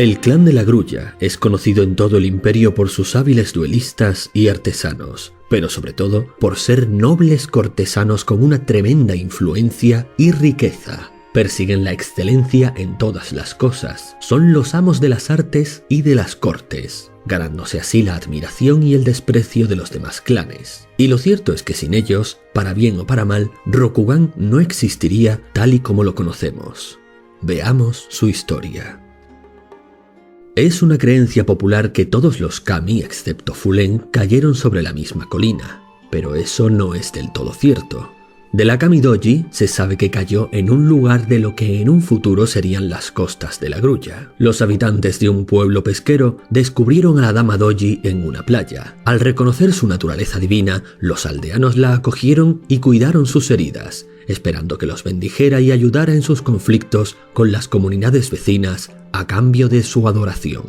El clan de la Grulla es conocido en todo el imperio por sus hábiles duelistas y artesanos, pero sobre todo por ser nobles cortesanos con una tremenda influencia y riqueza. Persiguen la excelencia en todas las cosas, son los amos de las artes y de las cortes, ganándose así la admiración y el desprecio de los demás clanes. Y lo cierto es que sin ellos, para bien o para mal, Rokugan no existiría tal y como lo conocemos. Veamos su historia. Es una creencia popular que todos los kami, excepto Fulen, cayeron sobre la misma colina, pero eso no es del todo cierto. De la Kami Doji se sabe que cayó en un lugar de lo que en un futuro serían las costas de la Grulla. Los habitantes de un pueblo pesquero descubrieron a la Dama Doji en una playa. Al reconocer su naturaleza divina, los aldeanos la acogieron y cuidaron sus heridas, esperando que los bendijera y ayudara en sus conflictos con las comunidades vecinas a cambio de su adoración.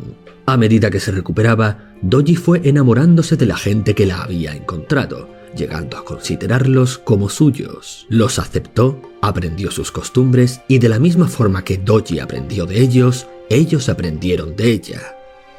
A medida que se recuperaba, Doji fue enamorándose de la gente que la había encontrado, llegando a considerarlos como suyos. Los aceptó, aprendió sus costumbres y de la misma forma que Doji aprendió de ellos, ellos aprendieron de ella.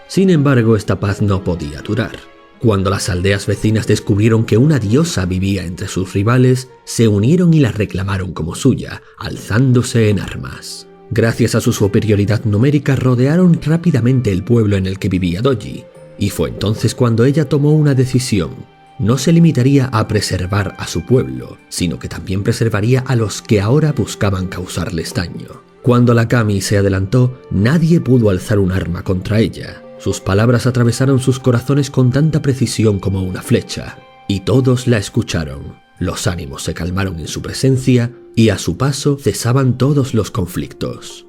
Sin embargo, esta paz no podía durar. Cuando las aldeas vecinas descubrieron que una diosa vivía entre sus rivales, se unieron y la reclamaron como suya, alzándose en armas. Gracias a su superioridad numérica rodearon rápidamente el pueblo en el que vivía Doji, y fue entonces cuando ella tomó una decisión. No se limitaría a preservar a su pueblo, sino que también preservaría a los que ahora buscaban causarles daño. Cuando la Kami se adelantó, nadie pudo alzar un arma contra ella. Sus palabras atravesaron sus corazones con tanta precisión como una flecha, y todos la escucharon. Los ánimos se calmaron en su presencia, y a su paso cesaban todos los conflictos.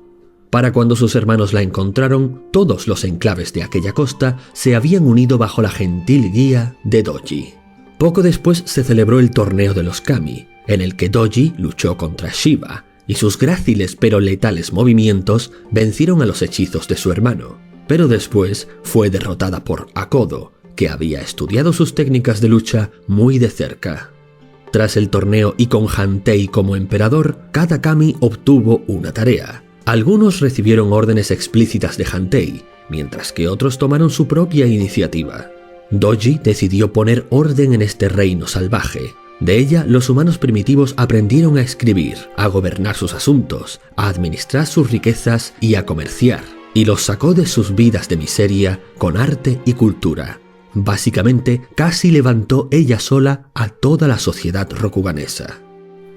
Para cuando sus hermanos la encontraron, todos los enclaves de aquella costa se habían unido bajo la gentil guía de Doji. Poco después se celebró el torneo de los Kami, en el que Doji luchó contra Shiva, y sus gráciles pero letales movimientos vencieron a los hechizos de su hermano. Pero después fue derrotada por Akodo, que había estudiado sus técnicas de lucha muy de cerca. Tras el torneo y con Hantei como emperador, cada Kami obtuvo una tarea. Algunos recibieron órdenes explícitas de Hantei, mientras que otros tomaron su propia iniciativa. Doji decidió poner orden en este reino salvaje. De ella, los humanos primitivos aprendieron a escribir, a gobernar sus asuntos, a administrar sus riquezas y a comerciar, y los sacó de sus vidas de miseria con arte y cultura. Básicamente, casi levantó ella sola a toda la sociedad rokuganesa.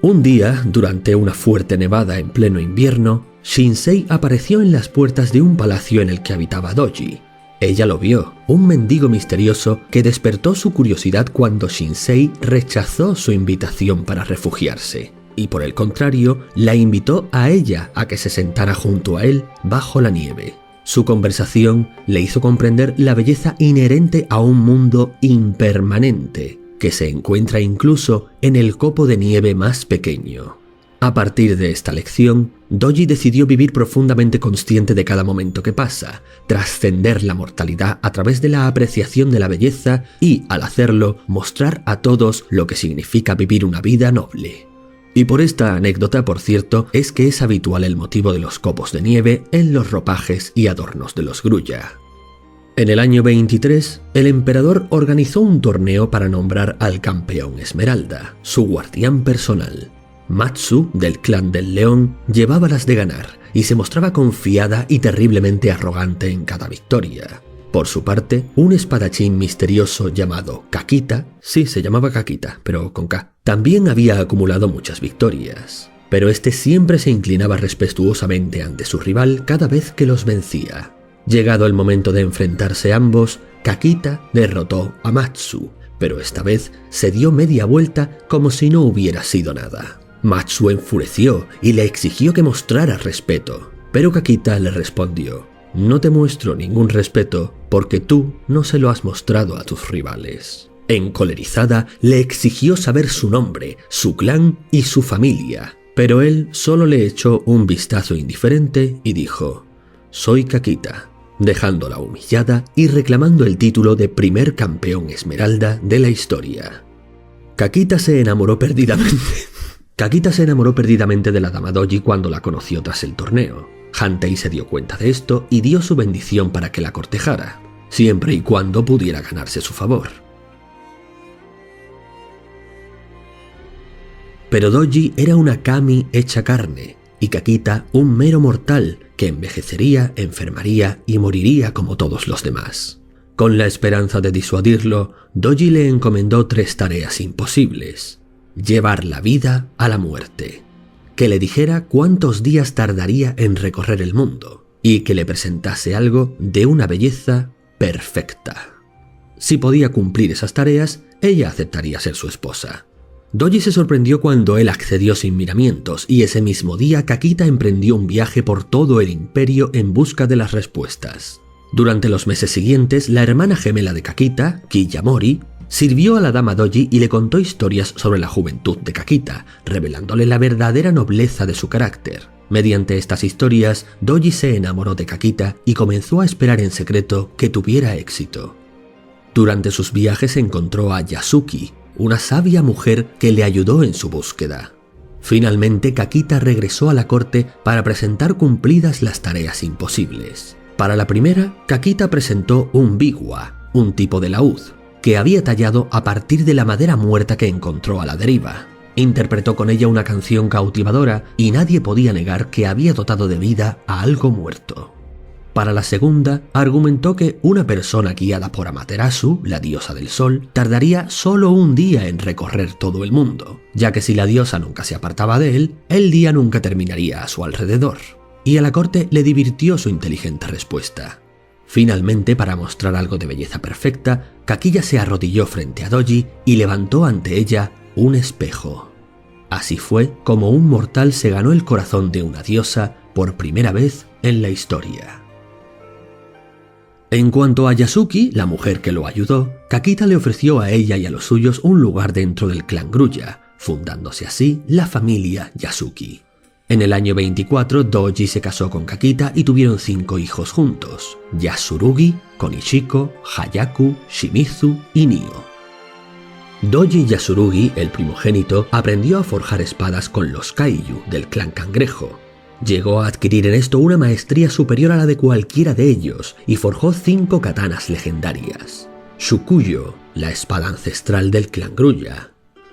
Un día, durante una fuerte nevada en pleno invierno, Shinsei apareció en las puertas de un palacio en el que habitaba Doji. Ella lo vio, un mendigo misterioso que despertó su curiosidad cuando Shinsei rechazó su invitación para refugiarse, y por el contrario, la invitó a ella a que se sentara junto a él bajo la nieve. Su conversación le hizo comprender la belleza inherente a un mundo impermanente, que se encuentra incluso en el copo de nieve más pequeño. A partir de esta lección, Doji decidió vivir profundamente consciente de cada momento que pasa, trascender la mortalidad a través de la apreciación de la belleza y, al hacerlo, mostrar a todos lo que significa vivir una vida noble. Y por esta anécdota, por cierto, es que es habitual el motivo de los copos de nieve en los ropajes y adornos de los Grulla. En el año 23, el emperador organizó un torneo para nombrar al campeón Esmeralda, su guardián personal. Matsu, del clan del león, llevaba las de ganar y se mostraba confiada y terriblemente arrogante en cada victoria. Por su parte, un espadachín misterioso llamado Kakita, sí se llamaba Kakita, pero con K, también había acumulado muchas victorias. Pero este siempre se inclinaba respetuosamente ante su rival cada vez que los vencía. Llegado el momento de enfrentarse ambos, Kakita derrotó a Matsu, pero esta vez se dio media vuelta como si no hubiera sido nada. Matsu enfureció y le exigió que mostrara respeto, pero Kakita le respondió: «No te muestro ningún respeto porque tú no se lo has mostrado a tus rivales». Encolerizada, le exigió saber su nombre, su clan y su familia, pero él solo le echó un vistazo indiferente y dijo: «Soy Kakita», dejándola humillada y reclamando el título de primer campeón Esmeralda de la historia. Kakita se enamoró perdidamente de la Dama Doji cuando la conoció tras el torneo. Hantei se dio cuenta de esto y dio su bendición para que la cortejara, siempre y cuando pudiera ganarse su favor. Pero Doji era una kami hecha carne, y Kakita un mero mortal que envejecería, enfermaría y moriría como todos los demás. Con la esperanza de disuadirlo, Doji le encomendó 3 tareas imposibles: llevar la vida a la muerte, que le dijera cuántos días tardaría en recorrer el mundo, y que le presentase algo de una belleza perfecta. Si podía cumplir esas tareas, ella aceptaría ser su esposa. Doji se sorprendió cuando él accedió sin miramientos, y ese mismo día Kakita emprendió un viaje por todo el imperio en busca de las respuestas. Durante los meses siguientes, la hermana gemela de Kakita, Kiyamori, sirvió a la dama Doji y le contó historias sobre la juventud de Kakita, revelándole la verdadera nobleza de su carácter. Mediante estas historias, Doji se enamoró de Kakita y comenzó a esperar en secreto que tuviera éxito. Durante sus viajes encontró a Yasuki, una sabia mujer que le ayudó en su búsqueda. Finalmente, Kakita regresó a la corte para presentar cumplidas las tareas imposibles. Para la primera, Kakita presentó un biwa, un tipo de laúd, que había tallado a partir de la madera muerta que encontró a la deriva. Interpretó con ella una canción cautivadora y nadie podía negar que había dotado de vida a algo muerto. Para la segunda, argumentó que una persona guiada por Amaterasu, la diosa del sol, tardaría solo un día en recorrer todo el mundo, ya que si la diosa nunca se apartaba de él, el día nunca terminaría a su alrededor. Y a la corte le divirtió su inteligente respuesta. Finalmente, para mostrar algo de belleza perfecta, Kakiya se arrodilló frente a Doji y levantó ante ella un espejo. Así fue como un mortal se ganó el corazón de una diosa por primera vez en la historia. En cuanto a Yasuki, la mujer que lo ayudó, Kakita le ofreció a ella y a los suyos un lugar dentro del clan Gruya, fundándose así la familia Yasuki. En el año 24, Doji se casó con Kakita y tuvieron 5 hijos juntos: Yasurugi, Konichiko, Hayaku, Shimizu y Nio. Doji Yasurugi, el primogénito, aprendió a forjar espadas con los Kaiju del clan Cangrejo. Llegó a adquirir en esto una maestría superior a la de cualquiera de ellos y forjó 5 katanas legendarias: Shukuyo, la espada ancestral del clan Gruya;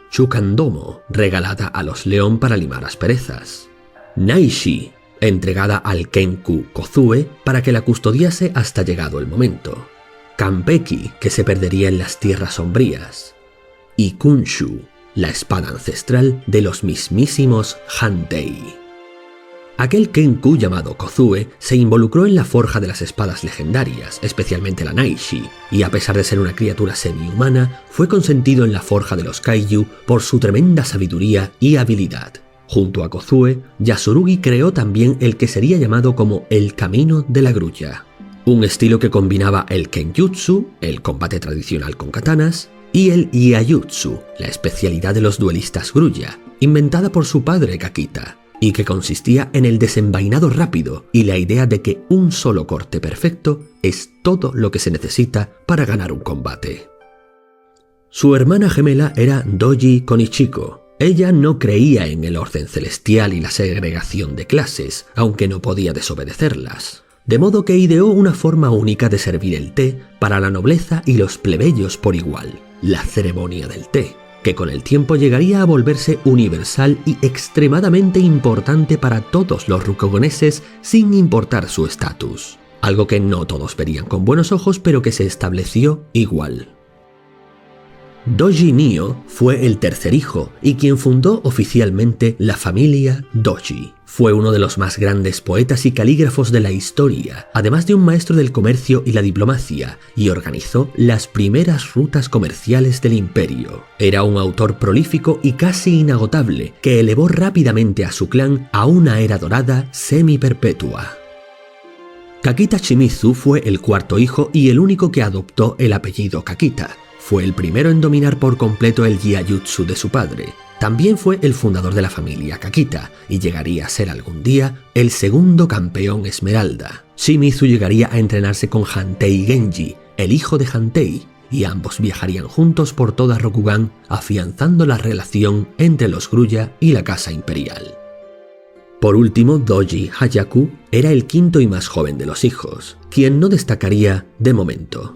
Chukandomo, regalada a los León para limar asperezas; Naishi, entregada al Kenku Kozue para que la custodiase hasta llegado el momento; Kanpeki, que se perdería en las tierras sombrías; y Kunshu, la espada ancestral de los mismísimos Hantei. Aquel Kenku llamado Kozue se involucró en la forja de las espadas legendarias, especialmente la Naishi, y a pesar de ser una criatura semi-humana, fue consentido en la forja de los Kaiju por su tremenda sabiduría y habilidad. Junto a Kozue, Yasurugi creó también el que sería llamado como el Camino de la Gruya, un estilo que combinaba el Kenjutsu, el combate tradicional con katanas, y el Iaijutsu, la especialidad de los duelistas Gruya, inventada por su padre Kakita, y que consistía en el desenvainado rápido y la idea de que un solo corte perfecto es todo lo que se necesita para ganar un combate. Su hermana gemela era Doji Konichiko. Ella no creía en el orden celestial y la segregación de clases, aunque no podía desobedecerlas. De modo que ideó una forma única de servir el té para la nobleza y los plebeyos por igual: la ceremonia del té, que con el tiempo llegaría a volverse universal y extremadamente importante para todos los rukogoneses sin importar su estatus. Algo que no todos verían con buenos ojos, pero que se estableció igual. Doji Nio fue el tercer hijo y quien fundó oficialmente la familia Doji. Fue uno de los más grandes poetas y calígrafos de la historia, además de un maestro del comercio y la diplomacia, y organizó las primeras rutas comerciales del imperio. Era un autor prolífico y casi inagotable, que elevó rápidamente a su clan a una era dorada semi-perpetua. Kakita Shimizu fue el cuarto hijo y el único que adoptó el apellido Kakita. Fue el primero en dominar por completo el Iaijutsu de su padre. También fue el fundador de la familia Kakita y llegaría a ser algún día el segundo campeón Esmeralda. Shimizu llegaría a entrenarse con Hantei Genji, el hijo de Hantei, y ambos viajarían juntos por toda Rokugan, afianzando la relación entre los Gruya y la casa imperial. Por último, Doji Hayaku era el quinto y más joven de los hijos, quien no destacaría de momento.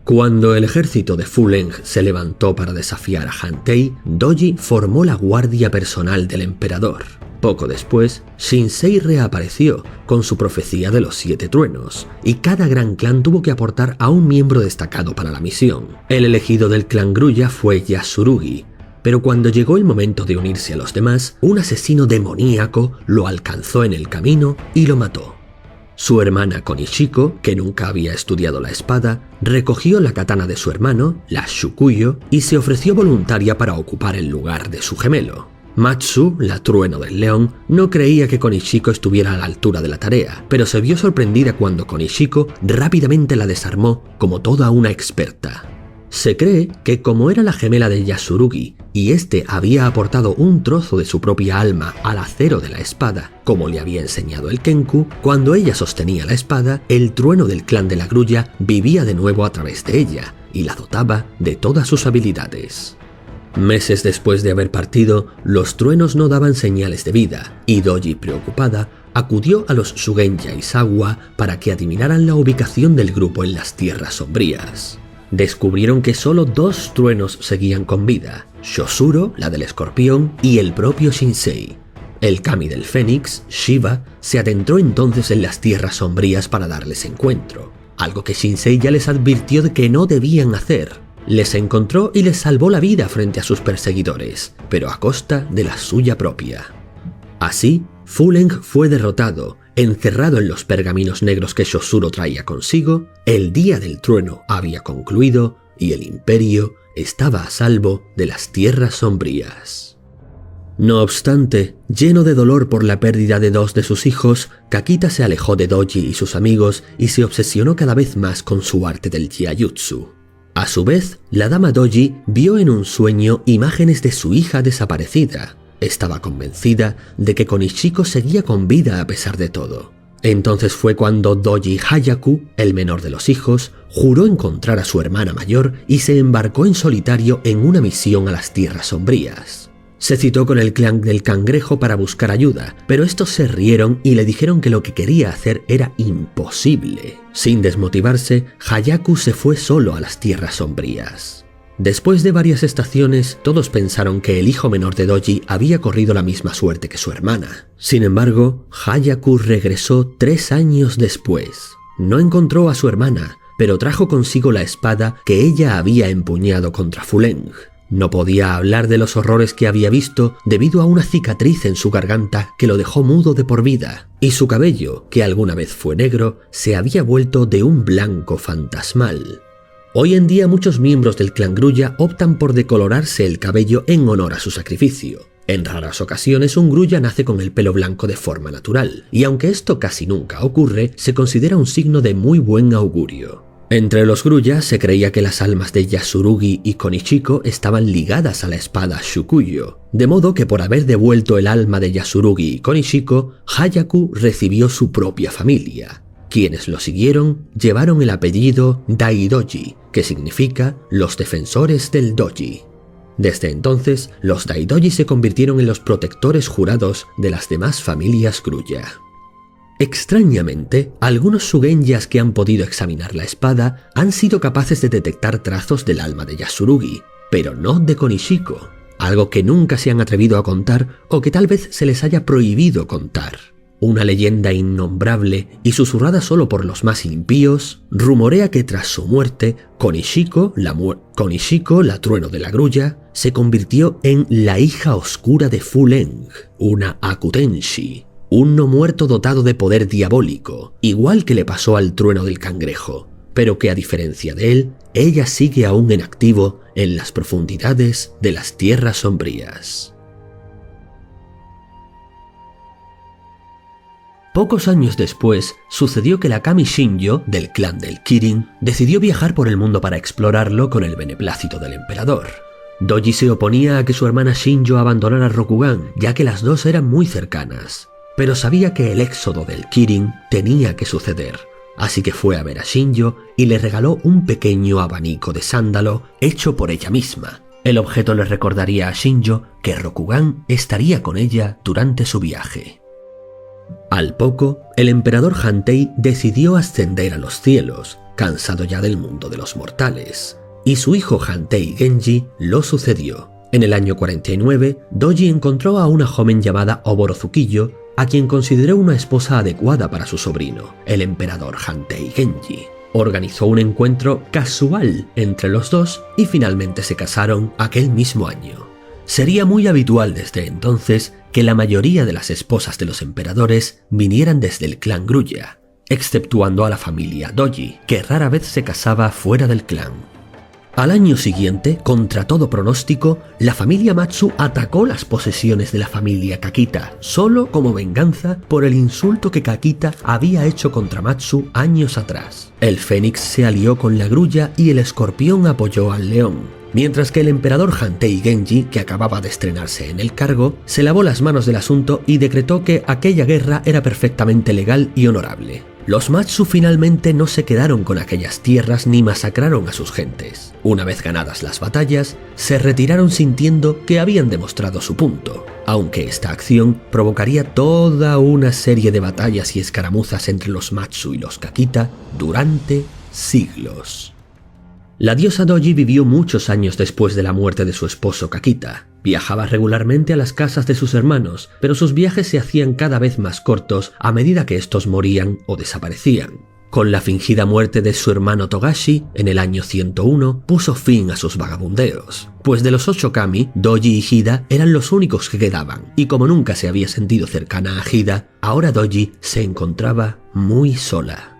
Cuando el ejército de Fu Leng se levantó para desafiar a Han Tei, Doji formó la guardia personal del emperador. Poco después, Shinsei reapareció con su profecía de los 7 truenos, y cada gran clan tuvo que aportar a un miembro destacado para la misión. El elegido del clan Gruya fue Yasurugi, pero cuando llegó el momento de unirse a los demás, un asesino demoníaco lo alcanzó en el camino y lo mató. Su hermana Konichiko, que nunca había estudiado la espada, recogió la katana de su hermano, la Shukuyo, y se ofreció voluntaria para ocupar el lugar de su gemelo. Matsu, la trueno del león, no creía que Konichiko estuviera a la altura de la tarea, pero se vio sorprendida cuando Konichiko rápidamente la desarmó como toda una experta. Se cree que como era la gemela de Yasurugi y este había aportado un trozo de su propia alma al acero de la espada, como le había enseñado el Kenku, cuando ella sostenía la espada, el trueno del clan de la Grulla vivía de nuevo a través de ella y la dotaba de todas sus habilidades. Meses después de haber partido, los truenos no daban señales de vida, y Doji, preocupada, acudió a los Shugen Yaizawa para que adivinaran la ubicación del grupo en las tierras sombrías. Descubrieron que solo 2 truenos seguían con vida, Shosuro, la del escorpión, y el propio Shinsei. El kami del fénix, Shiva, se adentró entonces en las tierras sombrías para darles encuentro, algo que Shinsei ya les advirtió de que no debían hacer. Les encontró y les salvó la vida frente a sus perseguidores, pero a costa de la suya propia. Así, Fu Leng fue derrotado, encerrado en los pergaminos negros que Shosuro traía consigo, el día del trueno había concluido y el imperio estaba a salvo de las tierras sombrías. No obstante, lleno de dolor por la pérdida de 2 de sus hijos, Kakita se alejó de Doji y sus amigos y se obsesionó cada vez más con su arte del Jiajutsu. A su vez, la dama Doji vio en un sueño imágenes de su hija desaparecida. Estaba convencida de que Konichiko seguía con vida a pesar de todo. Entonces fue cuando Doji Hayaku, el menor de los hijos, juró encontrar a su hermana mayor y se embarcó en solitario en una misión a las tierras sombrías. Se citó con el clan del cangrejo para buscar ayuda, pero estos se rieron y le dijeron que lo que quería hacer era imposible. Sin desmotivarse, Hayaku se fue solo a las tierras sombrías. Después de varias estaciones, todos pensaron que el hijo menor de Doji había corrido la misma suerte que su hermana. Sin embargo, Hayaku regresó 3 años después. No encontró a su hermana, pero trajo consigo la espada que ella había empuñado contra Fu Leng. No podía hablar de los horrores que había visto debido a una cicatriz en su garganta que lo dejó mudo de por vida, y su cabello, que alguna vez fue negro, se había vuelto de un blanco fantasmal. Hoy en día muchos miembros del clan Grulla optan por decolorarse el cabello en honor a su sacrificio. En raras ocasiones un Grulla nace con el pelo blanco de forma natural, y aunque esto casi nunca ocurre, se considera un signo de muy buen augurio. Entre los Grulla se creía que las almas de Yasurugi y Konichiko estaban ligadas a la espada Shukuyo, de modo que por haber devuelto el alma de Yasurugi y Konichiko, Hayaku recibió su propia familia. Quienes lo siguieron llevaron el apellido Daidoji, que significa los defensores del doji. Desde entonces, los Daidoji se convirtieron en los protectores jurados de las demás familias Grulla. Extrañamente, algunos Shugenjas que han podido examinar la espada han sido capaces de detectar trazos del alma de Yasurugi, pero no de Konichiko, algo que nunca se han atrevido a contar o que tal vez se les haya prohibido contar. Una leyenda innombrable y susurrada solo por los más impíos, rumorea que tras su muerte, Konichiko, la trueno de la Grulla, se convirtió en la hija oscura de Fu Leng, una Akutenshi, un no muerto dotado de poder diabólico, igual que le pasó al trueno del cangrejo, pero que a diferencia de él, ella sigue aún en activo en las profundidades de las tierras sombrías. Pocos años después, sucedió que la Kami Shinjo, del clan del Kirin, decidió viajar por el mundo para explorarlo con el beneplácito del emperador. Doji se oponía a que su hermana Shinjo abandonara Rokugan, ya que las dos eran muy cercanas, pero sabía que el éxodo del Kirin tenía que suceder, así que fue a ver a Shinjo y le regaló un pequeño abanico de sándalo hecho por ella misma, El objeto le recordaría a Shinjo que Rokugan estaría con ella durante su viaje. Al poco, el emperador Hantei decidió ascender a los cielos, cansado ya del mundo de los mortales, y su hijo Hantei Genji lo sucedió. En el año 49, Doji encontró a una joven llamada Oboro Tsukillo, a quien consideró una esposa adecuada para su sobrino, el emperador Hantei Genji. Organizó un encuentro casual entre los dos y finalmente se casaron aquel mismo año. Sería muy habitual desde entonces que la mayoría de las esposas de los emperadores vinieran desde el clan Gruya, exceptuando a la familia Doji, que rara vez se casaba fuera del clan. Al año siguiente, contra todo pronóstico, la familia Matsu atacó las posesiones de la familia Kakita, solo como venganza por el insulto que Kakita había hecho contra Matsu años atrás. El Fénix se alió con la Grulla y el Escorpión apoyó al León, mientras que el emperador Hantei Genji, que acababa de estrenarse en el cargo, se lavó las manos del asunto y decretó que aquella guerra era perfectamente legal y honorable. Los Matsu finalmente no se quedaron con aquellas tierras ni masacraron a sus gentes. Una vez ganadas las batallas, se retiraron sintiendo que habían demostrado su punto, aunque esta acción provocaría toda una serie de batallas y escaramuzas entre los Matsu y los Kakita durante siglos. La diosa Doji vivió muchos años después de la muerte de su esposo Kakita. Viajaba regularmente a las casas de sus hermanos, pero sus viajes se hacían cada vez más cortos a medida que estos morían o desaparecían. Con la fingida muerte de su hermano Togashi, en el año 101, puso fin a sus vagabundeos. Pues de los 8 kami, Doji y Hida eran los únicos que quedaban, y como nunca se había sentido cercana a Hida, ahora Doji se encontraba muy sola.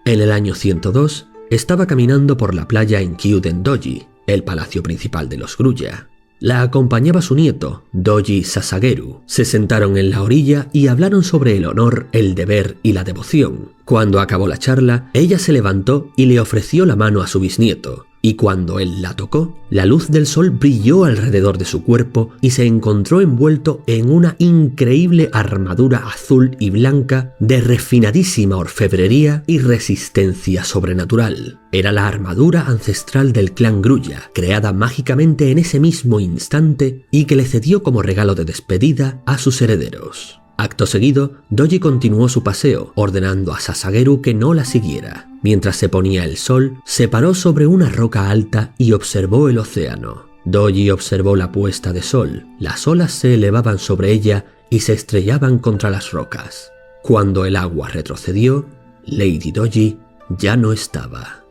En el año 102, estaba caminando por la playa en Kyuden Doji, el palacio principal de los Gruya. La acompañaba su nieto, Doji Sasageru. Se sentaron en la orilla y hablaron sobre el honor, el deber y la devoción. Cuando acabó la charla, ella se levantó y le ofreció la mano a su bisnieto. Y cuando él la tocó, la luz del sol brilló alrededor de su cuerpo y se encontró envuelto en una increíble armadura azul y blanca de refinadísima orfebrería y resistencia sobrenatural. Era la armadura ancestral del clan Gruya, creada mágicamente en ese mismo instante y que le cedió como regalo de despedida a sus herederos. Acto seguido, Doji continuó su paseo, ordenando a Sasageru que no la siguiera. Mientras se ponía el sol, se paró sobre una roca alta y observó el océano. Doji observó la puesta de sol. Las olas se elevaban sobre ella y se estrellaban contra las rocas. Cuando el agua retrocedió, Lady Doji ya no estaba.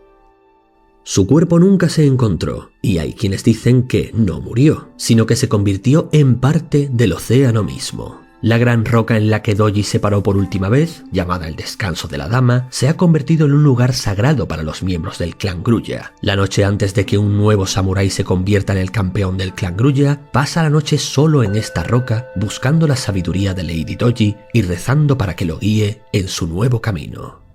Su cuerpo nunca se encontró, y hay quienes dicen que no murió, sino que se convirtió en parte del océano mismo. La gran roca en la que Doji se paró por última vez, llamada el Descanso de la Dama, se ha convertido en un lugar sagrado para los miembros del clan Gruya. La noche antes de que un nuevo samurái se convierta en el campeón del clan Gruya, pasa la noche solo en esta roca, buscando la sabiduría de Lady Doji y rezando para que lo guíe en su nuevo camino.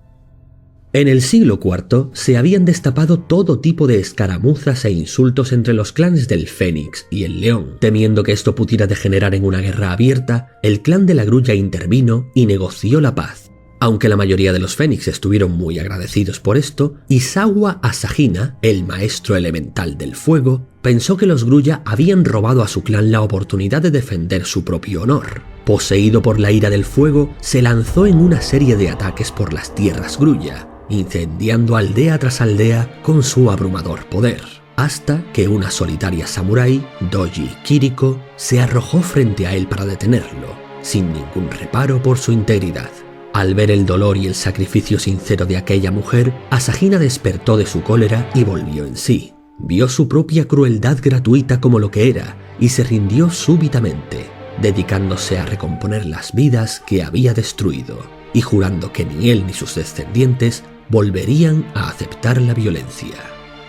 En el siglo IV se habían destapado todo tipo de escaramuzas e insultos entre los clanes del Fénix y el León. Temiendo que esto pudiera degenerar en una guerra abierta, el clan de la Grulla intervino y negoció la paz. Aunque la mayoría de los Fénix estuvieron muy agradecidos por esto, Isawa Asahina, el maestro elemental del fuego, pensó que los Grulla habían robado a su clan la oportunidad de defender su propio honor. Poseído por la ira del fuego, se lanzó en una serie de ataques por las tierras Grulla, incendiando aldea tras aldea con su abrumador poder, hasta que una solitaria samurái, Doji Kiriko, se arrojó frente a él para detenerlo, sin ningún reparo por su integridad. Al ver el dolor y el sacrificio sincero de aquella mujer, Asahina despertó de su cólera y volvió en sí. Vio su propia crueldad gratuita como lo que era y se rindió súbitamente, dedicándose a recomponer las vidas que había destruido y jurando que ni él ni sus descendientes volverían a aceptar la violencia.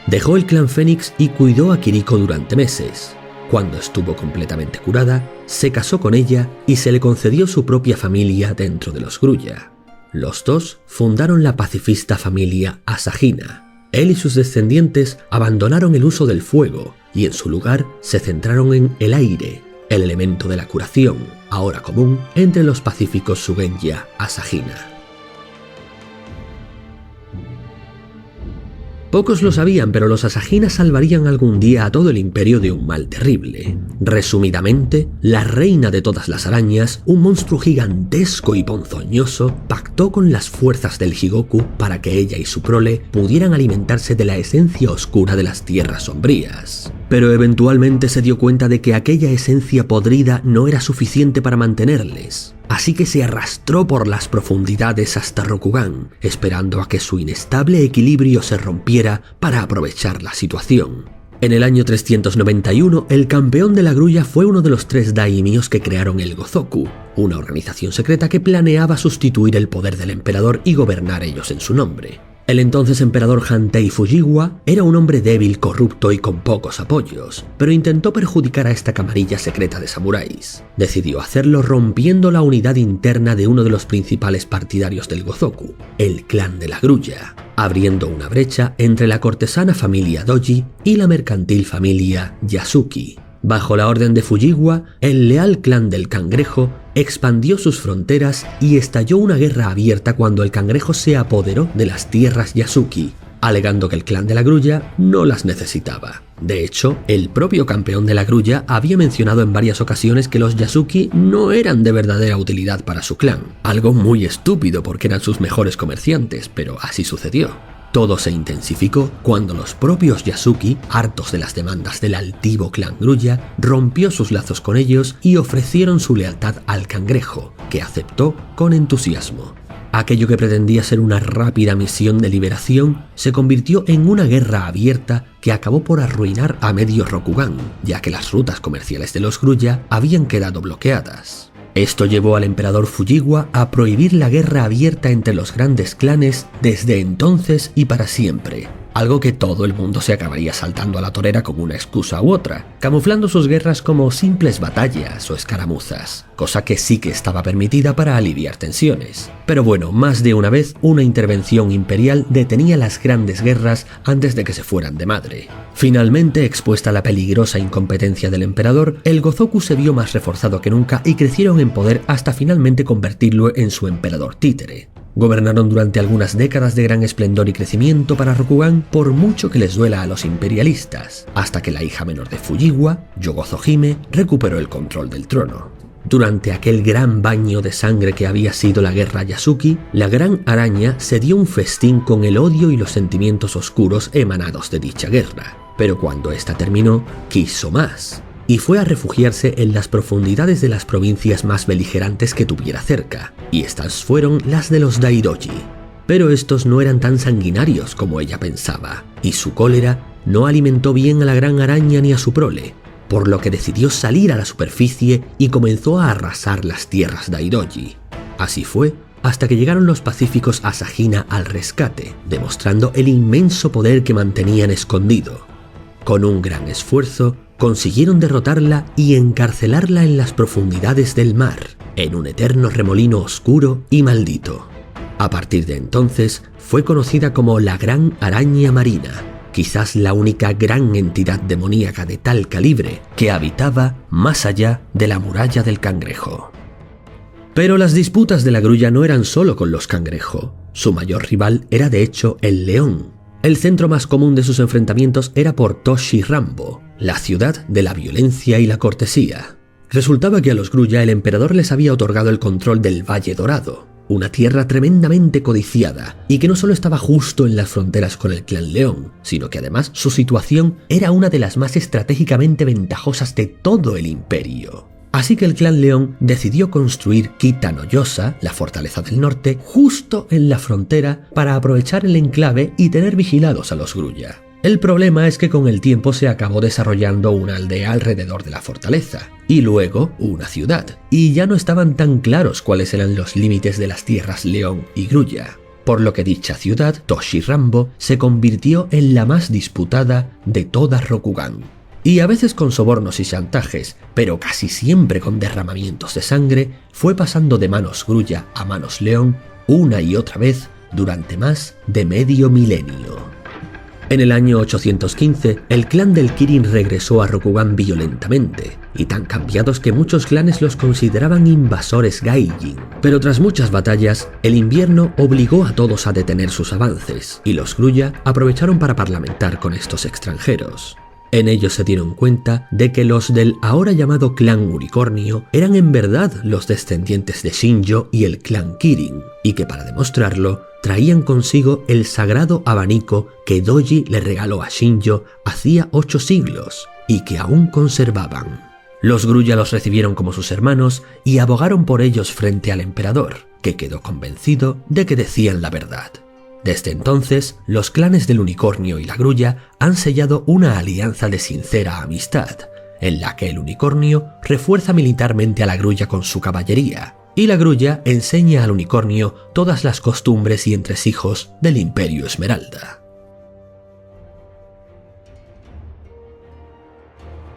Dejó el clan Fénix y cuidó a Kiriko durante meses. Cuando estuvo completamente curada, se casó con ella y se le concedió su propia familia dentro de los Grulla. Los dos fundaron la pacifista familia Asahina. Él y sus descendientes abandonaron el uso del fuego y en su lugar se centraron en el aire, el elemento de la curación, ahora común entre los pacíficos Sugenya Asahina. Pocos lo sabían, pero los Asahina salvarían algún día a todo el imperio de un mal terrible. Resumidamente, la reina de todas las arañas, un monstruo gigantesco y ponzoñoso, pactó con las fuerzas del Higoku para que ella y su prole pudieran alimentarse de la esencia oscura de las tierras sombrías. Pero eventualmente se dio cuenta de que aquella esencia podrida no era suficiente para mantenerles. Así que se arrastró por las profundidades hasta Rokugan, esperando a que su inestable equilibrio se rompiera para aprovechar la situación. En el año 391, el campeón de la grulla fue uno de los 3 daimios que crearon el Gozoku, una organización secreta que planeaba sustituir el poder del emperador y gobernar ellos en su nombre. El entonces emperador Hantei Fujiwa era un hombre débil, corrupto y con pocos apoyos, pero intentó perjudicar a esta camarilla secreta de samuráis. Decidió hacerlo rompiendo la unidad interna de uno de los principales partidarios del Gozoku, el clan de la grulla, abriendo una brecha entre la cortesana familia Doji y la mercantil familia Yasuki. Bajo la orden de Fujiwa, el leal clan del cangrejo expandió sus fronteras y estalló una guerra abierta cuando el cangrejo se apoderó de las tierras Yasuki, alegando que el clan de la grulla no las necesitaba. De hecho, el propio campeón de la grulla había mencionado en varias ocasiones que los Yasuki no eran de verdadera utilidad para su clan, algo muy estúpido porque eran sus mejores comerciantes, pero así sucedió. Todo se intensificó cuando los propios Yasuki, hartos de las demandas del altivo clan grulla, rompió sus lazos con ellos y ofrecieron su lealtad al cangrejo, que aceptó con entusiasmo. Aquello que pretendía ser una rápida misión de liberación se convirtió en una guerra abierta que acabó por arruinar a medio Rokugan, ya que las rutas comerciales de los grulla habían quedado bloqueadas. Esto llevó al emperador Fujiwa a prohibir la guerra abierta entre los grandes clanes desde entonces y para siempre, algo que todo el mundo se acabaría saltando a la torera con una excusa u otra, camuflando sus guerras como simples batallas o escaramuzas, cosa que sí que estaba permitida para aliviar tensiones. Pero bueno, más de una vez una intervención imperial detenía las grandes guerras antes de que se fueran de madre. Finalmente, expuesta a la peligrosa incompetencia del emperador, el Gozoku se vio más reforzado que nunca y crecieron en poder hasta finalmente convertirlo en su emperador títere. Gobernaron durante algunas décadas de gran esplendor y crecimiento para Rokugan, por mucho que les duela a los imperialistas, hasta que la hija menor de Fujiwa, Yogozohime, recuperó el control del trono. Durante aquel gran baño de sangre que había sido la guerra Yasuki, la Gran Araña se dio un festín con el odio y los sentimientos oscuros emanados de dicha guerra. Pero cuando esta terminó, quiso más, y fue a refugiarse en las profundidades de las provincias más beligerantes que tuviera cerca, y estas fueron las de los Daidoji. Pero estos no eran tan sanguinarios como ella pensaba, y su cólera no alimentó bien a la Gran Araña ni a su prole, por lo que decidió salir a la superficie y comenzó a arrasar las tierras Daidoji. Así fue hasta que llegaron los pacíficos Asahina al rescate, demostrando el inmenso poder que mantenían escondido. Con un gran esfuerzo, consiguieron derrotarla y encarcelarla en las profundidades del mar, en un eterno remolino oscuro y maldito. A partir de entonces, fue conocida como la Gran Araña Marina, quizás la única gran entidad demoníaca de tal calibre que habitaba más allá de la muralla del cangrejo. Pero las disputas de la grulla no eran solo con los cangrejo. Su mayor rival era de hecho el león. El centro más común de sus enfrentamientos era por Toshi Rambo, la ciudad de la violencia y la cortesía. Resultaba que a los grulla el emperador les había otorgado el control del Valle Dorado, una tierra tremendamente codiciada y que no solo estaba justo en las fronteras con el clan León, sino que además su situación era una de las más estratégicamente ventajosas de todo el imperio. Así que el clan León decidió construir Kitanoyosa, la fortaleza del norte, justo en la frontera para aprovechar el enclave y tener vigilados a los grulla. El problema es que con el tiempo se acabó desarrollando una aldea alrededor de la fortaleza, y luego una ciudad, y ya no estaban tan claros cuáles eran los límites de las tierras León y grulla, por lo que dicha ciudad, Toshi Rambo, se convirtió en la más disputada de toda Rokugan. Y a veces con sobornos y chantajes, pero casi siempre con derramamientos de sangre, fue pasando de manos grulla a manos León una y otra vez durante más de medio milenio. En el año 815, el clan del Kirin regresó a Rokugan violentamente, y tan cambiados que muchos clanes los consideraban invasores Gaijin. Pero tras muchas batallas, el invierno obligó a todos a detener sus avances, y los Grulla aprovecharon para parlamentar con estos extranjeros. En ellos se dieron cuenta de que los del ahora llamado clan Unicornio eran en verdad los descendientes de Shinjo y el clan Kirin, y que para demostrarlo, traían consigo el sagrado abanico que Doji le regaló a Shinjo hacía 8 siglos, y que aún conservaban. Los Grulla los recibieron como sus hermanos y abogaron por ellos frente al emperador, que quedó convencido de que decían la verdad. Desde entonces, los clanes del Unicornio y la Grulla han sellado una alianza de sincera amistad, en la que el Unicornio refuerza militarmente a la Grulla con su caballería, y la Grulla enseña al Unicornio todas las costumbres y entresijos del Imperio Esmeralda.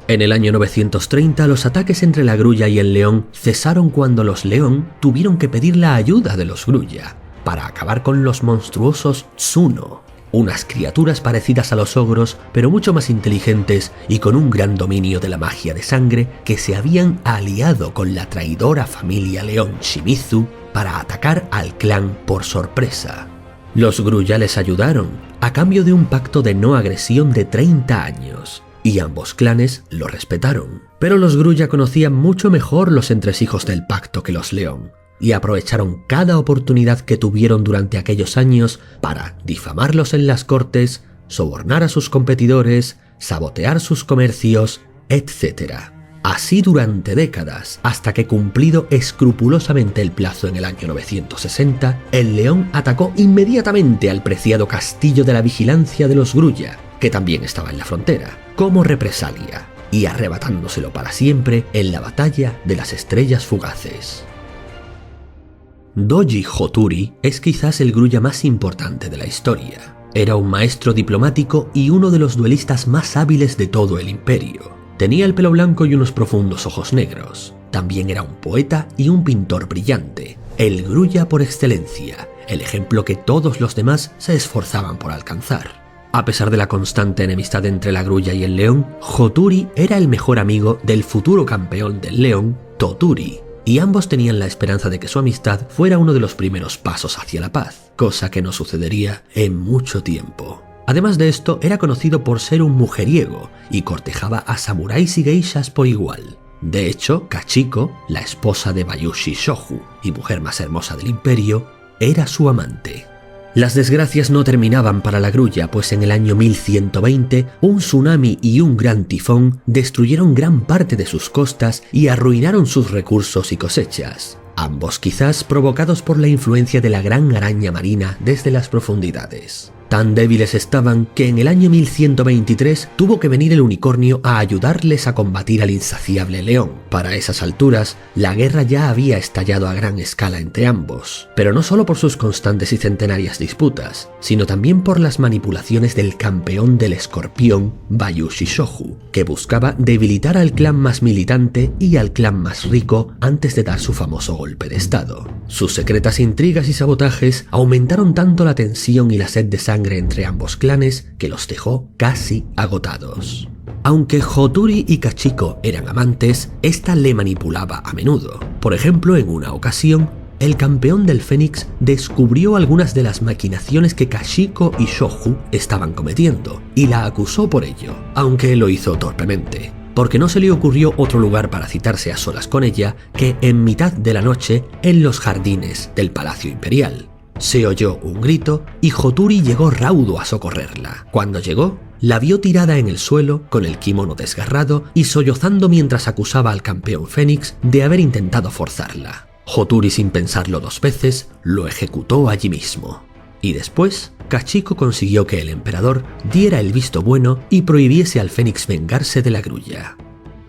En el año 930, los ataques entre la Grulla y el León cesaron cuando los León tuvieron que pedir la ayuda de los Grulla para acabar con los monstruosos Tsuno, unas criaturas parecidas a los ogros, pero mucho más inteligentes y con un gran dominio de la magia de sangre, que se habían aliado con la traidora familia León Shimizu para atacar al clan por sorpresa. Los Grulla les ayudaron, a cambio de un pacto de no agresión de 30 años, y ambos clanes lo respetaron. Pero los Grulla conocían mucho mejor los entresijos del pacto que los León, y aprovecharon cada oportunidad que tuvieron durante aquellos años para difamarlos en las cortes, sobornar a sus competidores, sabotear sus comercios, etc. Así durante décadas, hasta que cumplido escrupulosamente el plazo en el año 960, el León atacó inmediatamente al preciado castillo de la vigilancia de los Grulla, que también estaba en la frontera, como represalia, y arrebatándoselo para siempre en la batalla de las estrellas fugaces. Doji Hoturi es quizás el Grulla más importante de la historia. Era un maestro diplomático y uno de los duelistas más hábiles de todo el imperio. Tenía el pelo blanco y unos profundos ojos negros. También era un poeta y un pintor brillante, el Grulla por excelencia, el ejemplo que todos los demás se esforzaban por alcanzar. A pesar de la constante enemistad entre la Grulla y el León, Hoturi era el mejor amigo del futuro campeón del León, Toturi, y ambos tenían la esperanza de que su amistad fuera uno de los primeros pasos hacia la paz, cosa que no sucedería en mucho tiempo. Además de esto, era conocido por ser un mujeriego y cortejaba a samuráis y geishas por igual. De hecho, Kachiko, la esposa de Bayushi Shoju y mujer más hermosa del imperio, era su amante. Las desgracias no terminaban para la Grulla, pues en el año 1120 un tsunami y un gran tifón destruyeron gran parte de sus costas y arruinaron sus recursos y cosechas, ambos quizás provocados por la influencia de la gran araña marina desde las profundidades. Tan débiles estaban que en el año 1123 tuvo que venir el Unicornio a ayudarles a combatir al insaciable León. Para esas alturas, la guerra ya había estallado a gran escala entre ambos, pero no solo por sus constantes y centenarias disputas, sino también por las manipulaciones del campeón del escorpión, Bayushi Shoju, que buscaba debilitar al clan más militante y al clan más rico antes de dar su famoso golpe de estado. Sus secretas intrigas y sabotajes aumentaron tanto la tensión y la sed de sangre entre ambos clanes que los dejó casi agotados. Aunque Hoturi y Kachiko eran amantes, esta le manipulaba a menudo. Por ejemplo, en una ocasión, el campeón del Fénix descubrió algunas de las maquinaciones que Kachiko y Shoju estaban cometiendo y la acusó por ello, aunque lo hizo torpemente, porque no se le ocurrió otro lugar para citarse a solas con ella que en mitad de la noche en los jardines del Palacio Imperial. Se oyó un grito y Hoturi llegó raudo a socorrerla. Cuando llegó, la vio tirada en el suelo con el kimono desgarrado y sollozando mientras acusaba al campeón Fénix de haber intentado forzarla. Hoturi, sin pensarlo 2 veces, lo ejecutó allí mismo. Y después, Kachiko consiguió que el emperador diera el visto bueno y prohibiese al Fénix vengarse de la Grulla.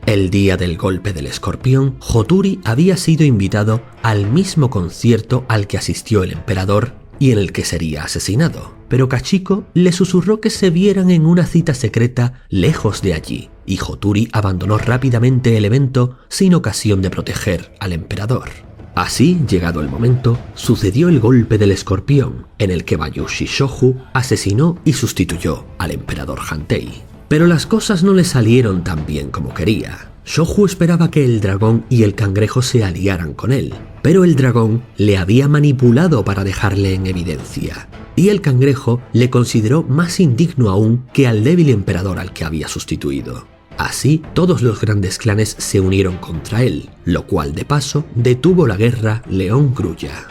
El día del golpe del escorpión, Hoturi había sido invitado al mismo concierto al que asistió el emperador y en el que sería asesinado, pero Kachiko le susurró que se vieran en una cita secreta lejos de allí, y Hoturi abandonó rápidamente el evento sin ocasión de proteger al emperador. Así, llegado el momento, sucedió el golpe del escorpión, en el que Bayushi Shoju asesinó y sustituyó al emperador Hantei. Pero las cosas no le salieron tan bien como quería. Shoju esperaba que el dragón y el cangrejo se aliaran con él, pero el dragón le había manipulado para dejarle en evidencia, y el cangrejo le consideró más indigno aún que al débil emperador al que había sustituido. Así, todos los grandes clanes se unieron contra él, lo cual de paso detuvo la guerra León-Grulla.